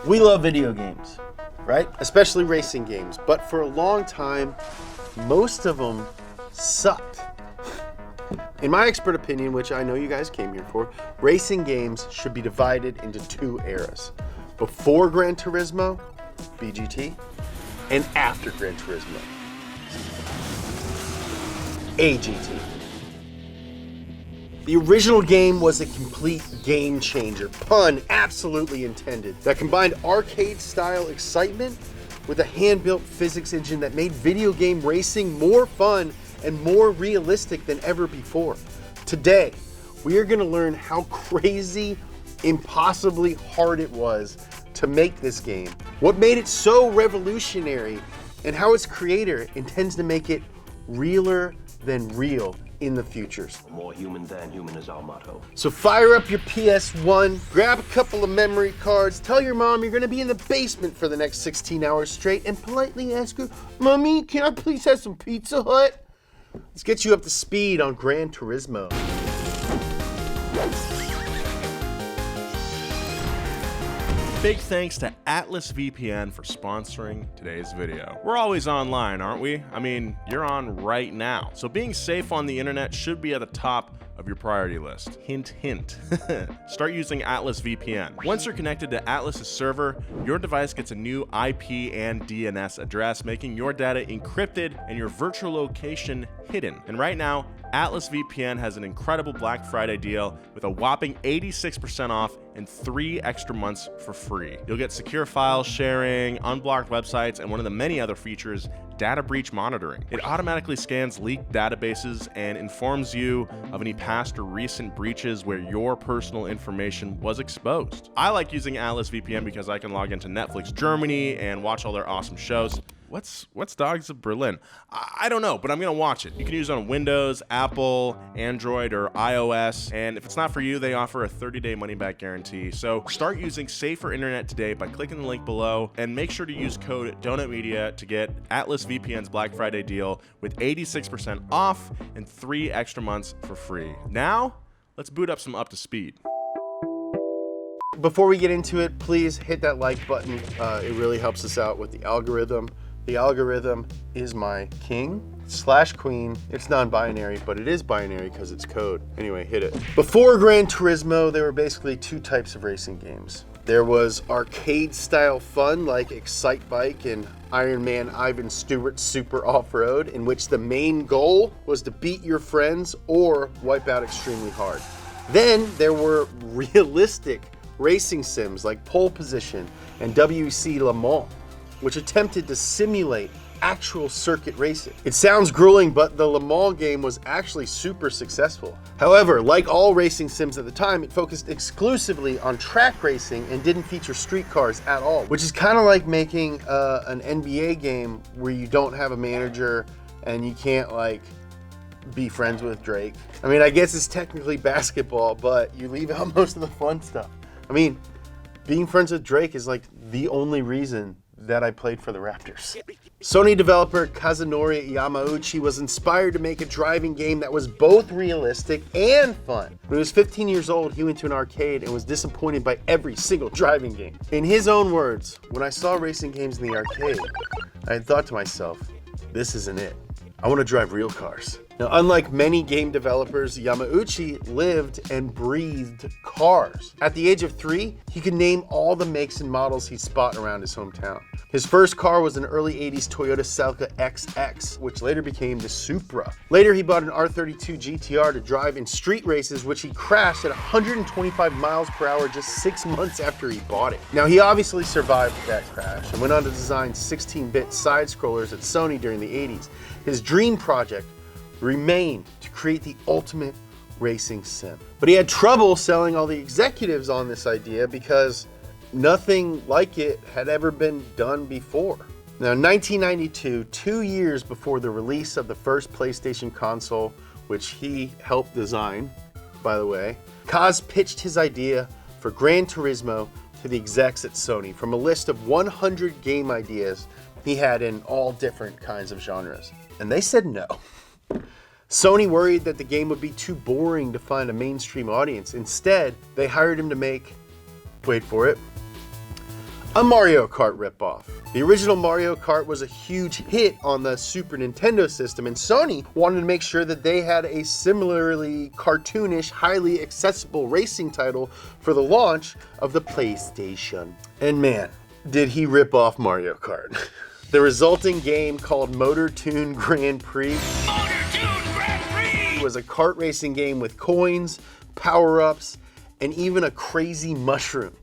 We love video games, right? Especially racing games. But for a long time, most of them sucked. In my expert opinion, which I know you guys came here for, racing games should be divided into two eras. Before Gran Turismo, BGT, and after Gran Turismo, AGT. The original game was a complete game changer, pun absolutely intended, that combined arcade-style excitement with a hand-built physics engine that made video game racing more fun and more realistic than ever before. Today, we are going to learn how crazy, impossibly hard it was to make this game, what made it so revolutionary, and how its creator intends to make it realer than real in the futures. More human than human is our motto. So fire up your PS1, grab a couple of memory cards, tell your mom you're gonna be in the basement for the next 16 hours straight, and politely ask her, "Mommy, can I please have some Pizza Hut?" Let's get you up to speed on Gran Turismo. Big thanks to Atlas VPN for sponsoring today's video. We're always online, aren't we? I mean, you're on right now. So being safe on the internet should be at the top of your priority list. Hint, hint. Start using Atlas VPN. Once you're connected to Atlas's server, your device gets a new IP and DNS address, making your data encrypted and your virtual location hidden. And right now, Atlas VPN has an incredible Black Friday deal with a whopping 86% off and 3 extra months for free. You'll get secure file sharing, unblocked websites, and one of the many other features, data breach monitoring. It automatically scans leaked databases and informs you of any past or recent breaches where your personal information was exposed. I like using Atlas VPN because I can log into Netflix Germany and watch all their awesome shows. What's Dogs of Berlin? I don't know, but I'm gonna watch it. You can use it on Windows, Apple, Android, or iOS. And if it's not for you, they offer a 30-day money-back guarantee. So start using safer internet today by clicking the link below, and make sure to use code donut.media to get Atlas VPN's Black Friday deal with 86% off and 3 extra months for free. Now, let's boot up some Up to Speed. Before we get into it, please hit that like button. It really helps us out with the algorithm. The algorithm is my king/queen. It's non-binary, but it is binary because it's code. Anyway, hit it. Before Gran Turismo, there were basically 2 types of racing games. There was arcade-style fun like Excite Bike and Iron Man Ivan Stewart's Super Off-Road, in which the main goal was to beat your friends or wipe out extremely hard. Then there were realistic racing sims like Pole Position and WEC Le Mans, which attempted to simulate actual circuit racing. It sounds grueling, but the Le Mans game was actually super successful. However, like all racing sims at the time, it focused exclusively on track racing and didn't feature street cars at all, which is kind of like making an NBA game where you don't have a manager and you can't like be friends with Drake. I mean, I guess it's technically basketball, but you leave out most of the fun stuff. I mean, being friends with Drake is like the only reason that I played for the Raptors. Sony developer Kazunori Yamauchi was inspired to make a driving game that was both realistic and fun. When he was 15 years old, he went to an arcade and was disappointed by every single driving game. In his own words, "When I saw racing games in the arcade, I had thought to myself, this isn't it. I want to drive real cars." Now, unlike many game developers, Yamauchi lived and breathed cars. At the age of 3, he could name all the makes and models he'd spot around his hometown. His first car was an early 80s Toyota Celica XX, which later became the Supra. Later, he bought an R32 GTR to drive in street races, which he crashed at 125 miles per hour just 6 months after he bought it. Now, he obviously survived that crash and went on to design 16-bit side-scrollers at Sony during the 80s. His dream project remained to create the ultimate racing sim. But he had trouble selling all the executives on this idea because nothing like it had ever been done before. Now, in 1992, 2 years before the release of the first PlayStation console, which he helped design, by the way, Kaz pitched his idea for Gran Turismo to the execs at Sony from a list of 100 game ideas he had in all different kinds of genres. And they said no. Sony worried that the game would be too boring to find a mainstream audience. Instead, they hired him to make, wait for it, A Mario Kart ripoff. The original Mario Kart was a huge hit on the Super Nintendo system, and Sony wanted to make sure that they had a similarly cartoonish, highly accessible racing title for the launch of the PlayStation. And man, did he rip off Mario Kart. The resulting game, called Motor Toon Grand Prix, was a kart racing game with coins, power-ups, and even a crazy mushroom.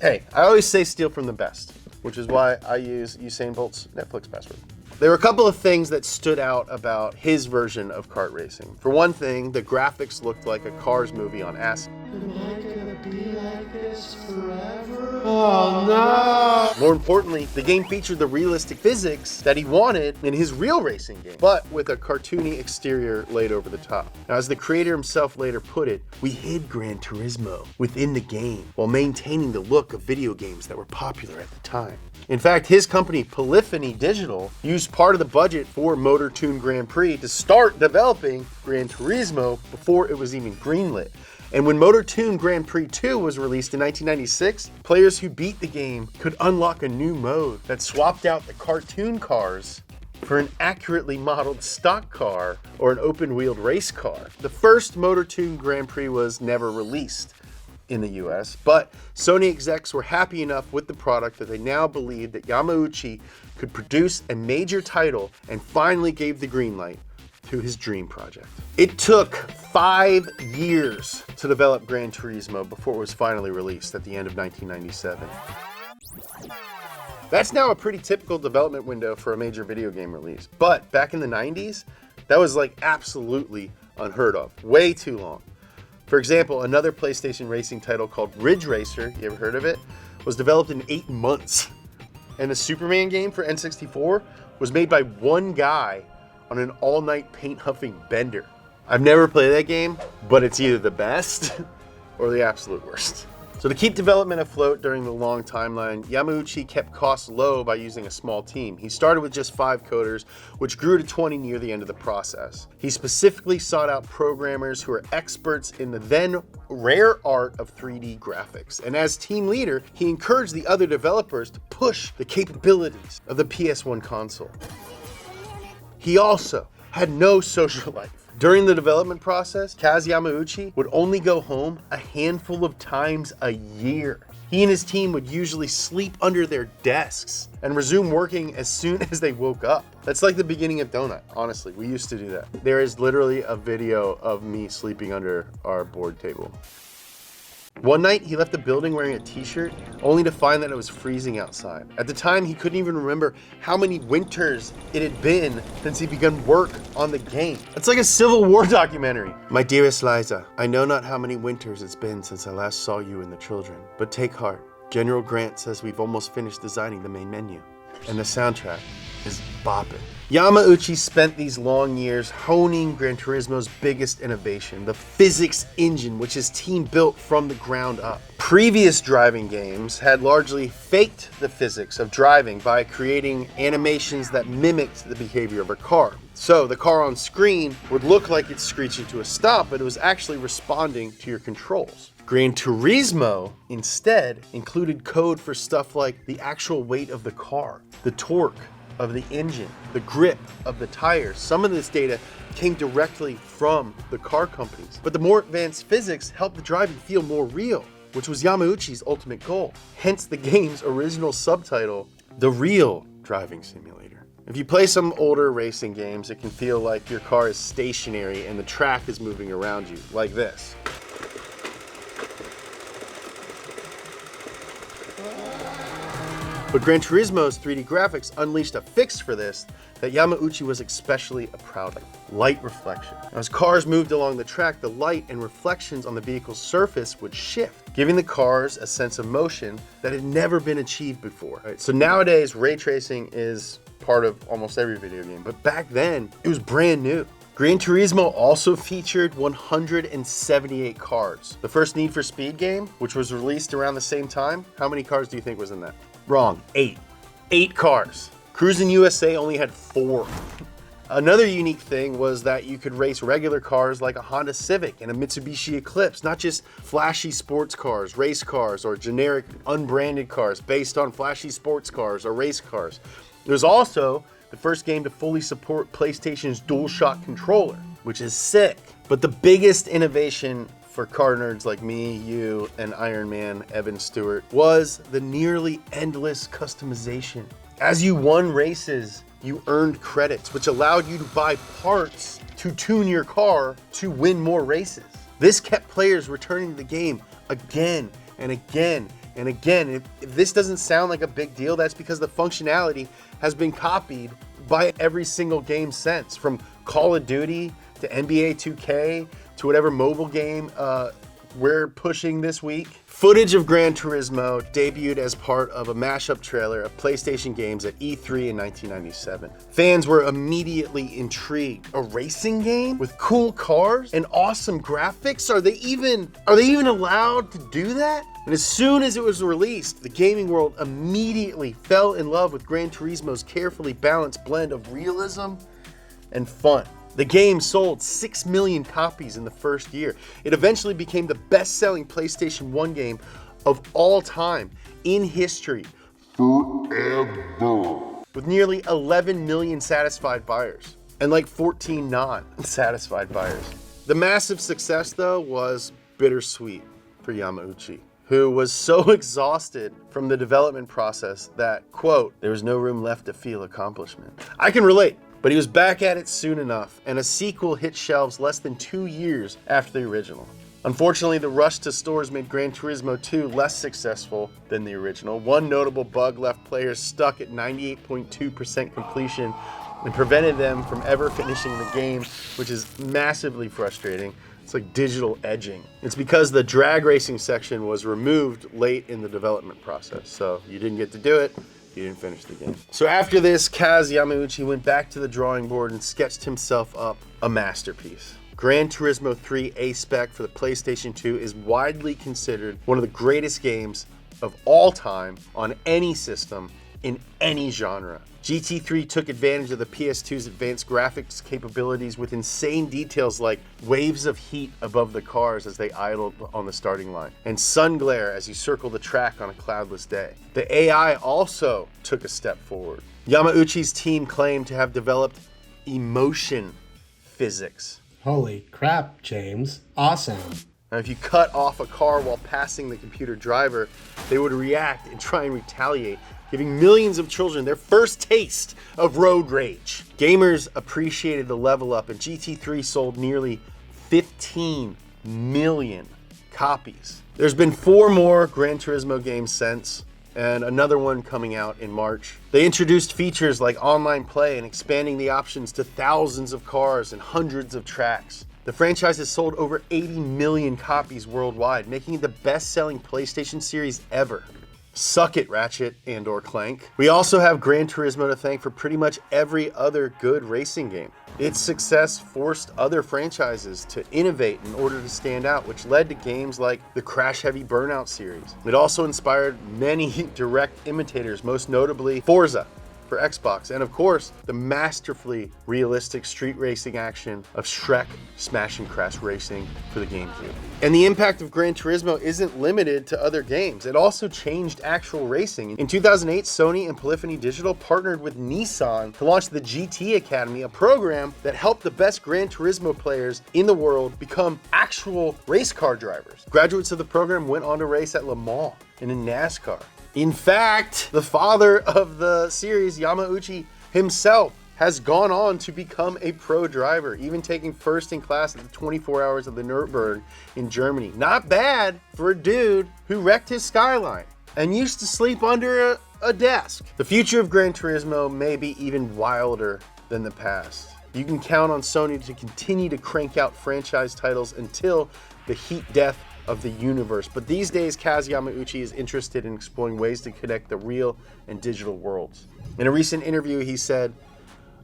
Hey, I always say steal from the best, which is why I use Usain Bolt's Netflix password. There were a couple of things that stood out about his version of kart racing. For one thing, the graphics looked like a Cars movie on acid. Am I gonna be like this forever? Oh no! More importantly, the game featured the realistic physics that he wanted in his real racing game, but with a cartoony exterior laid over the top. Now, as the creator himself later put it, we hid Gran Turismo within the game while maintaining the look of video games that were popular at the time. In fact, his company, Polyphony Digital, used part of the budget for Motor Toon Grand Prix to start developing Gran Turismo before it was even greenlit. And when Motor Toon Grand Prix 2 was released in 1996, players who beat the game could unlock a new mode that swapped out the cartoon cars for an accurately modeled stock car or an open-wheeled race car. The first Motor Toon Grand Prix was never released in the US, but Sony execs were happy enough with the product that they now believed that Yamauchi could produce a major title and finally gave the green light to his dream project. It took 5 years to develop Gran Turismo before it was finally released at the end of 1997. That's now a pretty typical development window for a major video game release, but back in the 90s, that was like absolutely unheard of, way too long. For example, another PlayStation racing title called Ridge Racer, you ever heard of it, was developed in 8 months. And the Superman game for N64 was made by one guy on an all-night paint-huffing bender. I've never played that game, but it's either the best or the absolute worst. So to keep development afloat during the long timeline, Yamauchi kept costs low by using a small team. He started with just 5 coders, which grew to 20 near the end of the process. He specifically sought out programmers who are experts in the then rare art of 3D graphics. And as team leader, he encouraged the other developers to push the capabilities of the PS1 console. He also had no social life. During the development process, Kaz Yamauchi would only go home a handful of times a year. He and his team would usually sleep under their desks and resume working as soon as they woke up. That's like the beginning of Donut, honestly. We used to do that. There is literally a video of me sleeping under our board table. One night, he left the building wearing a t-shirt, only to find that it was freezing outside. At the time, he couldn't even remember how many winters it had been since he began work on the game. It's like a Civil War documentary. My dearest Liza, I know not how many winters it's been since I last saw you and the children, but take heart. General Grant says we've almost finished designing the main menu, and the soundtrack is bopping. Yamauchi spent these long years honing Gran Turismo's biggest innovation, the physics engine, which his team built from the ground up. Previous driving games had largely faked the physics of driving by creating animations that mimicked the behavior of a car. So the car on screen would look like it's screeching to a stop, but it was actually responding to your controls. Gran Turismo, instead, included code for stuff like the actual weight of the car, the torque of the engine, the grip of the tires. Some of this data came directly from the car companies. But the more advanced physics helped the driving feel more real, which was Yamauchi's ultimate goal. Hence the game's original subtitle, The Real Driving Simulator. If you play some older racing games, it can feel like your car is stationary and the track is moving around you, like this. But Gran Turismo's 3D graphics unleashed a fix for this that Yamauchi was especially proud of: light reflection. As cars moved along the track, the light and reflections on the vehicle's surface would shift, giving the cars a sense of motion that had never been achieved before. Right? So nowadays, ray tracing is part of almost every video game, but back then, it was brand new. Gran Turismo also featured 178 cars. The first Need for Speed game, which was released around the same time, how many cars do you think was in that? Wrong, 8. 8 cars. Cruis'n USA only had 4. Another unique thing was that you could race regular cars like a Honda Civic and a Mitsubishi Eclipse, not just flashy sports cars, race cars, or generic unbranded cars based on flashy sports cars or race cars. It was also the first game to fully support PlayStation's DualShock controller, which is sick. But the biggest innovation for car nerds like me, you, and Iron Man Evan Stewart was the nearly endless customization. As you won races, you earned credits, which allowed you to buy parts to tune your car to win more races. This kept players returning to the game again and again and again. If this doesn't sound like a big deal, that's because the functionality has been copied by every single game since, from Call of Duty to NBA 2K to whatever mobile game we're pushing this week. Footage of Gran Turismo debuted as part of a mashup trailer of PlayStation games at E3 in 1997. Fans were immediately intrigued. A racing game with cool cars and awesome graphics? Are they even allowed to do that? And as soon as it was released, the gaming world immediately fell in love with Gran Turismo's carefully balanced blend of realism and fun. The game sold 6 million copies in the first year. It eventually became the best-selling PlayStation 1 game of all time in history. Forever. With nearly 11 million satisfied buyers and like 14 non-satisfied buyers. The massive success, though, was bittersweet for Yamauchi, who was so exhausted from the development process that, quote, there was no room left to feel accomplishment. I can relate. But he was back at it soon enough, and a sequel hit shelves less than 2 years after the original. Unfortunately, the rush to stores made Gran Turismo 2 less successful than the original. One notable bug left players stuck at 98.2% completion and prevented them from ever finishing the game, which is massively frustrating. It's like digital edging. It's because the drag racing section was removed late in the development process, so you didn't get to do it. He didn't finish the game. So after this, Kaz Yamauchi went back to the drawing board and sketched himself up a masterpiece. Gran Turismo 3 A-Spec for the PlayStation 2 is widely considered one of the greatest games of all time on any system in any genre. GT3 took advantage of the PS2's advanced graphics capabilities with insane details like waves of heat above the cars as they idled on the starting line, and sun glare as you circle the track on a cloudless day. The AI also took a step forward. Yamauchi's team claimed to have developed emotion physics. Holy crap, James. Awesome. Now, if you cut off a car while passing the computer driver, they would react and try and retaliate, giving millions of children their first taste of road rage. Gamers appreciated the level up, and GT3 sold nearly 15 million copies. There's been 4 more Gran Turismo games since, and another one coming out in March. They introduced features like online play and expanding the options to thousands of cars and hundreds of tracks. The franchise has sold over 80 million copies worldwide, making it the best-selling PlayStation series ever. Suck it, Ratchet and/or Clank. We also have Gran Turismo to thank for pretty much every other good racing game. Its success forced other franchises to innovate in order to stand out, which led to games like the Crash Heavy Burnout series. It also inspired many direct imitators, most notably Forza for Xbox, and of course, the masterfully realistic street racing action of Shrek Smash and Crash Racing for the GameCube. And the impact of Gran Turismo isn't limited to other games. It also changed actual racing. In 2008, Sony and Polyphony Digital partnered with Nissan to launch the GT Academy, a program that helped the best Gran Turismo players in the world become actual race car drivers. Graduates of the program went on to race at Le Mans and in NASCAR. In fact, the father of the series, Yamauchi himself, has gone on to become a pro driver, even taking first in class at the 24 Hours of the Nürburgring in Germany. Not bad for a dude who wrecked his Skyline and used to sleep under a desk. The future of Gran Turismo may be even wilder than the past. You can count on Sony to continue to crank out franchise titles until the heat death of the universe. But these days, Kaz Yamauchi is interested in exploring ways to connect the real and digital worlds. In a recent interview, he said,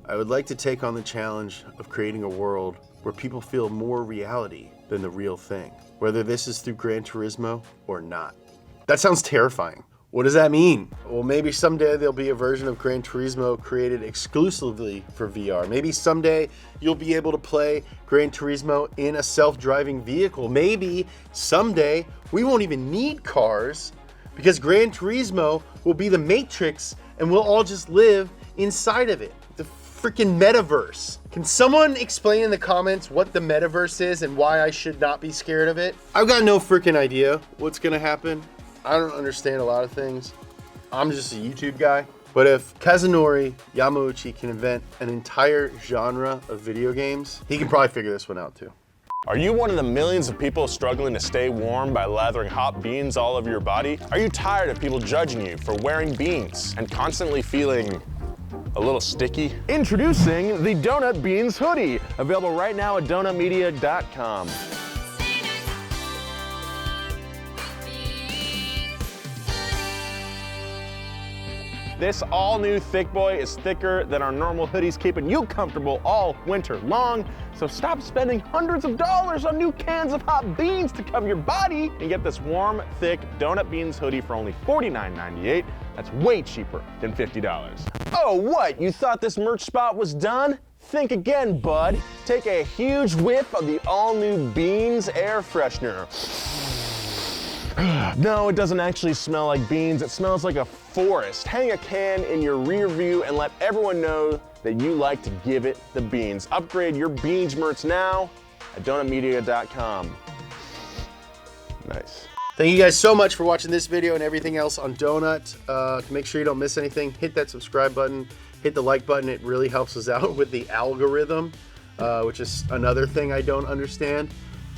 I would like to take on the challenge of creating a world where people feel more reality than the real thing, whether this is through Gran Turismo or not. That sounds terrifying. What does that mean? Well, maybe someday there'll be a version of Gran Turismo created exclusively for VR. Maybe someday you'll be able to play Gran Turismo in a self-driving vehicle. Maybe someday we won't even need cars because Gran Turismo will be the Matrix and we'll all just live inside of it. The freaking metaverse. Can someone explain in the comments what the metaverse is and why I should not be scared of it? I've got no freaking idea what's gonna happen. I don't understand a lot of things. I'm just a YouTube guy. But if Kazunori Yamauchi can invent an entire genre of video games, he can probably figure this one out too. Are you one of the millions of people struggling to stay warm by lathering hot beans all over your body? Are you tired of people judging you for wearing beans and constantly feeling a little sticky? Introducing the Donut Beans hoodie, available right now at donut.media.com. This all-new thick boy is thicker than our normal hoodies, keeping you comfortable all winter long. So stop spending hundreds of dollars on new cans of hot beans to cover your body and get this warm, thick Donut Beans hoodie for only $49.98. That's way cheaper than $50. Oh, what? You thought this merch spot was done? Think again, bud. Take a huge whiff of the all-new Beans air freshener. No, it doesn't actually smell like beans. It smells like a forest. Hang a can in your rear view and let everyone know that you like to give it the beans. Upgrade your beans merch now at donutmedia.com. Nice. Thank you guys so much for watching this video and everything else on Donut. To make sure you don't miss anything, hit that subscribe button, hit the like button. It really helps us out with the algorithm, which is another thing I don't understand.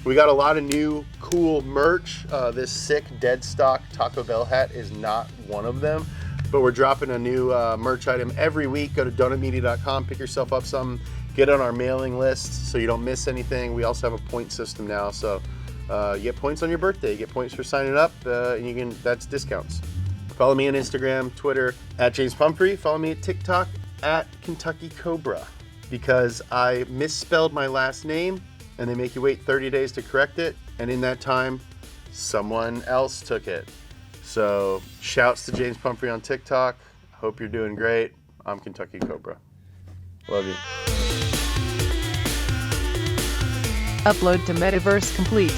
We got a lot of new cool merch. This sick dead stock Taco Bell hat is not one of them, but we're dropping a new merch item every week. Go to donutmedia.com, pick yourself up something, get on our mailing list so you don't miss anything. We also have a point system now, so you get points on your birthday, you get points for signing up, and that's discounts. Follow me on Instagram, Twitter, at James Pumphrey. Follow me at TikTok, at Kentucky Cobra, because I misspelled my last name and they make you wait 30 days to correct it, and in that time, someone else took it. So, shouts to James Pumphrey on TikTok. Hope you're doing great. I'm Kentucky Cobra. Love you. Upload to Metaverse complete.